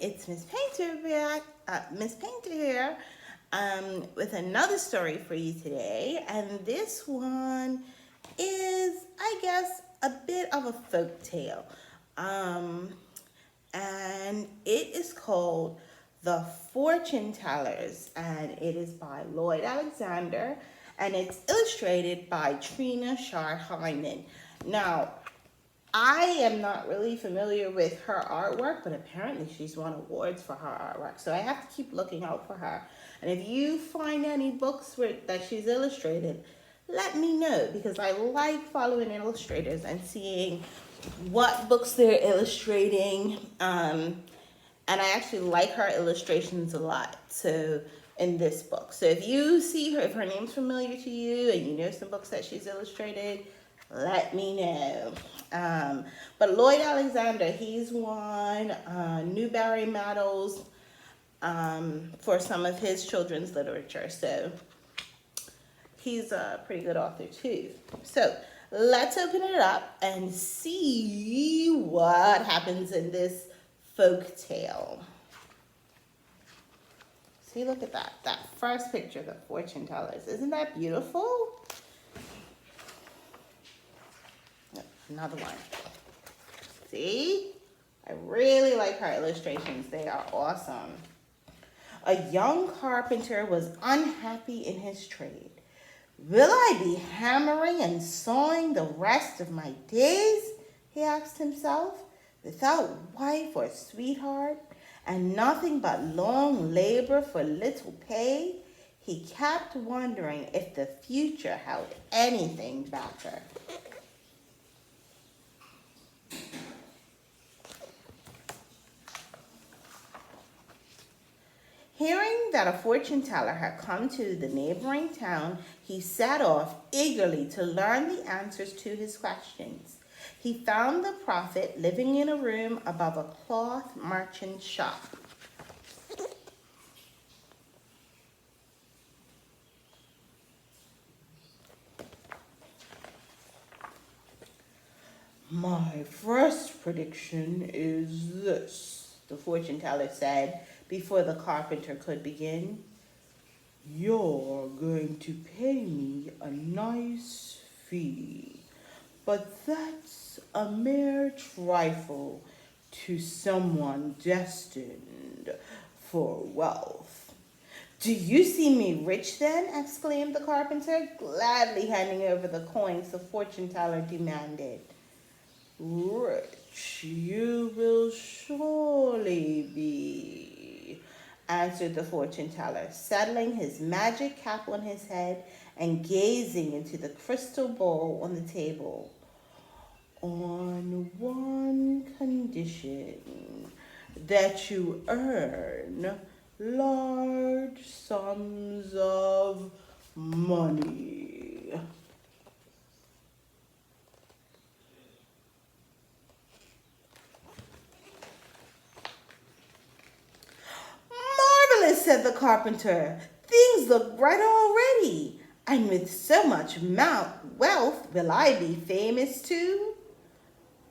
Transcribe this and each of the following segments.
It's Miss Paynter here, with another story for you today. And this one is, I guess, a bit of a folk tale. Um, and it is called The Fortune Tellers, and it is by Lloyd Alexander, and it's illustrated by Trina Schaart Hyman. Now, I am not really familiar with her artwork, but apparently she's won awards for her artwork. So I have to keep looking out for her. And if you find any books that she's illustrated, let me know, because I like following illustrators and seeing what books they're illustrating. And I actually like her illustrations a lot. So in this book. So if you see her, if her name's familiar to you and you know some books that she's illustrated, let me know. But Lloyd Alexander, he's won Newbery medals for some of his children's literature. So he's a pretty good author too. So let's open it up and see what happens in this folk tale. See, look at that. That first picture, the fortune tellers. Isn't that beautiful? Another one. See? I really like her illustrations. They are awesome. A young carpenter was unhappy in his trade. Will I be hammering and sawing the rest of my days? He asked himself. Without wife or sweetheart, and nothing but long labor for little pay, he kept wondering if the future held anything better. Hearing that a fortune teller had come to the neighboring town, he set off eagerly to learn the answers to his questions. He found the prophet living in a room above a cloth merchant's shop. My first prediction is this, the fortune teller said before the carpenter could begin. You're going to pay me a nice fee, but that's a mere trifle to someone destined for wealth. Do you see me rich then? Exclaimed the carpenter, gladly handing over the coins the fortune teller demanded. Rich you will surely be, answered the fortune teller, settling his magic cap on his head and gazing into the crystal bowl on the table. On one condition, that you earn large sums of money. Marvelous, said the carpenter. Things look bright already. And with so much wealth, will I be famous too?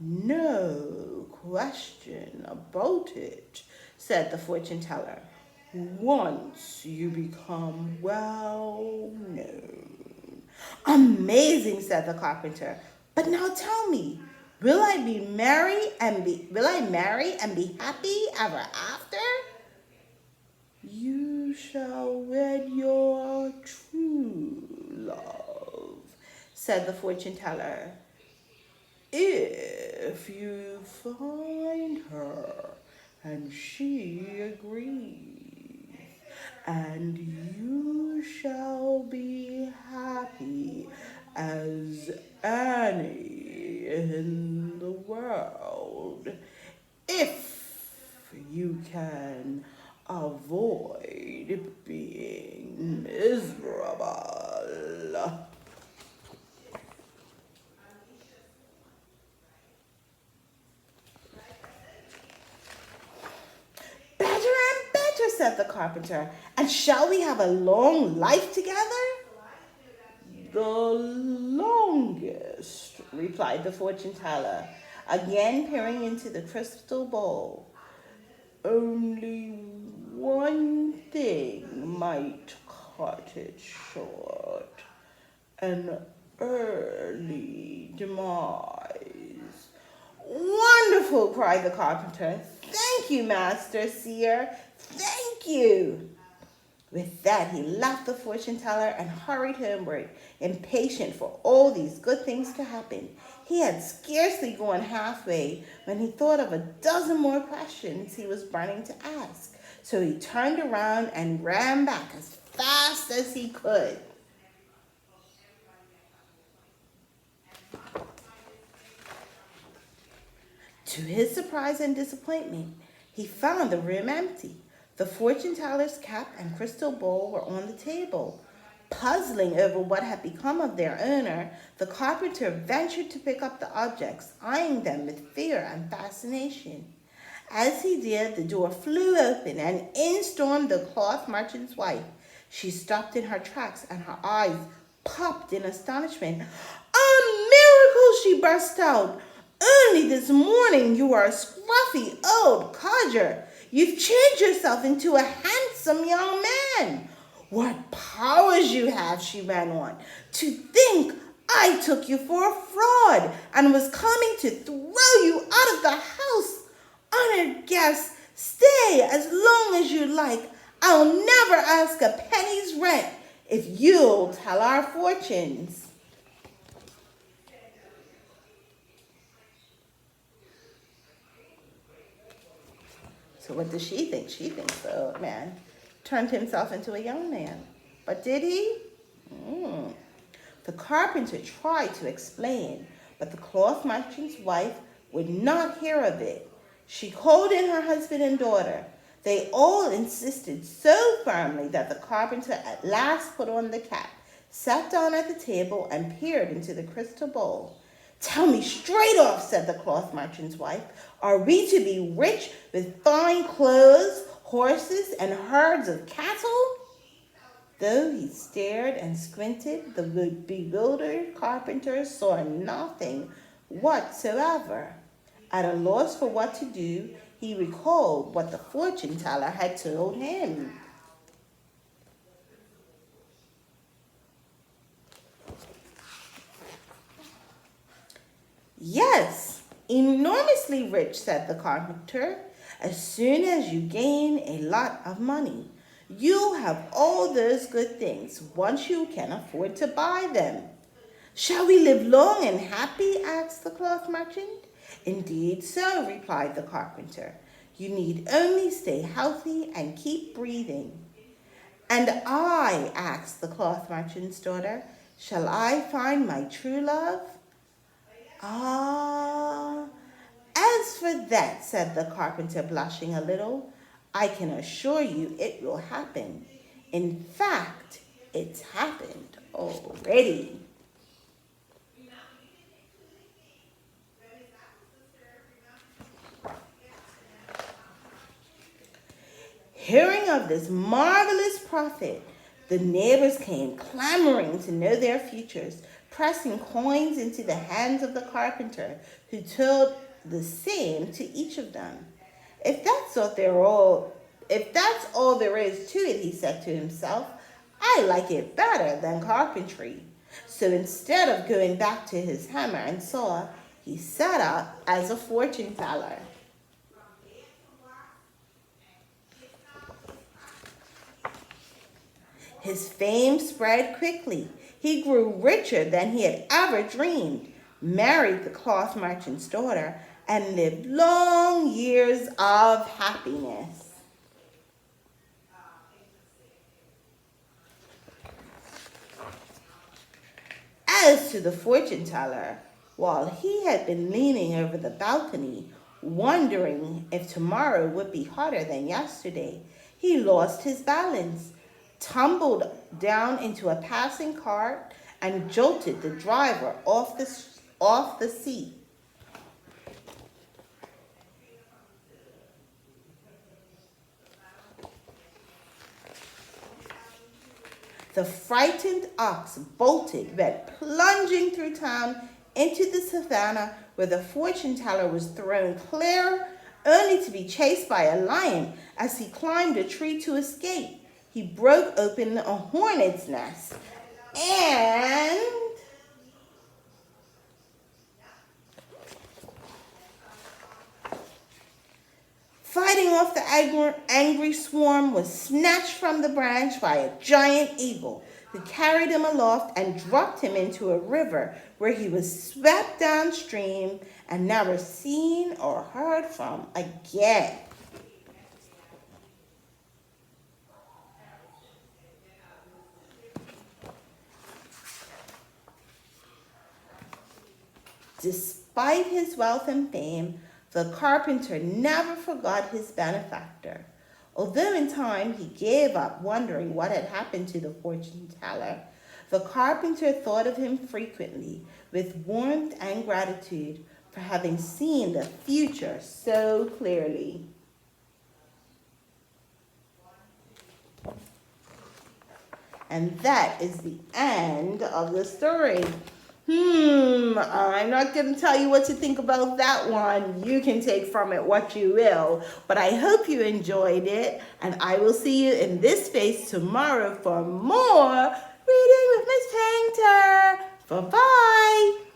No question about it, said the fortune teller. Once you become well known. Amazing, said the carpenter. But now tell me, will I marry and be happy ever after? You shall wed your true love, said the fortune teller. If you find her and she agrees, and you shall be happy as any in the world, if you can avoid being miserable. Said the carpenter, and shall we have a long life together? The longest, replied the fortune teller, again peering into the crystal bowl. Only one thing might cut it short. An early demise. Wonderful, cried the carpenter. Thank you, Master Seer. Thank you. With that, he left the fortune teller and hurried homeward, impatient for all these good things to happen. He had scarcely gone halfway when he thought of a dozen more questions he was burning to ask. So he turned around and ran back as fast as he could. To his surprise and disappointment, he found the room empty. The fortune teller's cap and crystal bowl were on the table. Puzzling over what had become of their owner, the carpenter ventured to pick up the objects, eyeing them with fear and fascination. As he did, the door flew open and in stormed the cloth merchant's wife. She stopped in her tracks and her eyes popped in astonishment. "A miracle!" she burst out. "Only this morning you were a scruffy old codger. You've changed yourself into a handsome young man. What powers you have," she ran on. "To think I took you for a fraud and was coming to throw you out of the house. Honored guests, stay as long as you like. I'll never ask a penny's rent if you'll tell our fortunes." So what does she think? She thinks the old man turned himself into a young man. But did he? The carpenter tried to explain, but the cloth merchant's wife would not hear of it. She called in her husband and daughter. They all insisted so firmly that the carpenter at last put on the cap, sat down at the table, and peered into the crystal bowl. "Tell me straight off," said the cloth merchant's wife. "Are we to be rich with fine clothes, horses, and herds of cattle?" Though he stared and squinted, the bewildered carpenter saw nothing whatsoever. At a loss for what to do, he recalled what the fortune teller had told him. "Yes, enormously rich," said the carpenter. "As soon as you gain a lot of money, you'll have all those good things once you can afford to buy them." "Shall we live long and happy?" asked the cloth merchant. "Indeed so," replied the carpenter. "You need only stay healthy and keep breathing." "And I," asked the cloth merchant's daughter, "shall I find my true love?" "Ah, as for that," said the carpenter, blushing a little, "I can assure you it will happen. In fact, it's happened already." Hearing of this marvelous prophet, the neighbors came clamoring to know their futures, pressing coins into the hands of the carpenter, who told the same to each of them. If that's all there is to it," he said to himself, "I like it better than carpentry." So instead of going back to his hammer and saw, he set up as a fortune teller. His fame spread quickly. He grew richer than he had ever dreamed, married the cloth merchant's daughter, and lived long years of happiness. As to the fortune teller, while he had been leaning over the balcony, wondering if tomorrow would be hotter than yesterday, he lost his balance, tumbled down into a passing cart, and jolted the driver off the seat. The frightened ox bolted, went plunging through town into the savannah, where the fortune teller was thrown clear only to be chased by a lion as he climbed a tree to escape. He broke open a hornet's nest and fighting off the angry swarm, was snatched from the branch by a giant eagle who carried him aloft and dropped him into a river where he was swept downstream and never seen or heard from again. Despite his wealth and fame, the carpenter never forgot his benefactor. Although in time he gave up wondering what had happened to the fortune teller, the carpenter thought of him frequently with warmth and gratitude for having seen the future so clearly. And that is the end of the story. I'm not going to tell you what to think about that one. You can take from it what you will. But I hope you enjoyed it. And I will see you in this space tomorrow for more Reading with Miss Paynter. Bye-bye.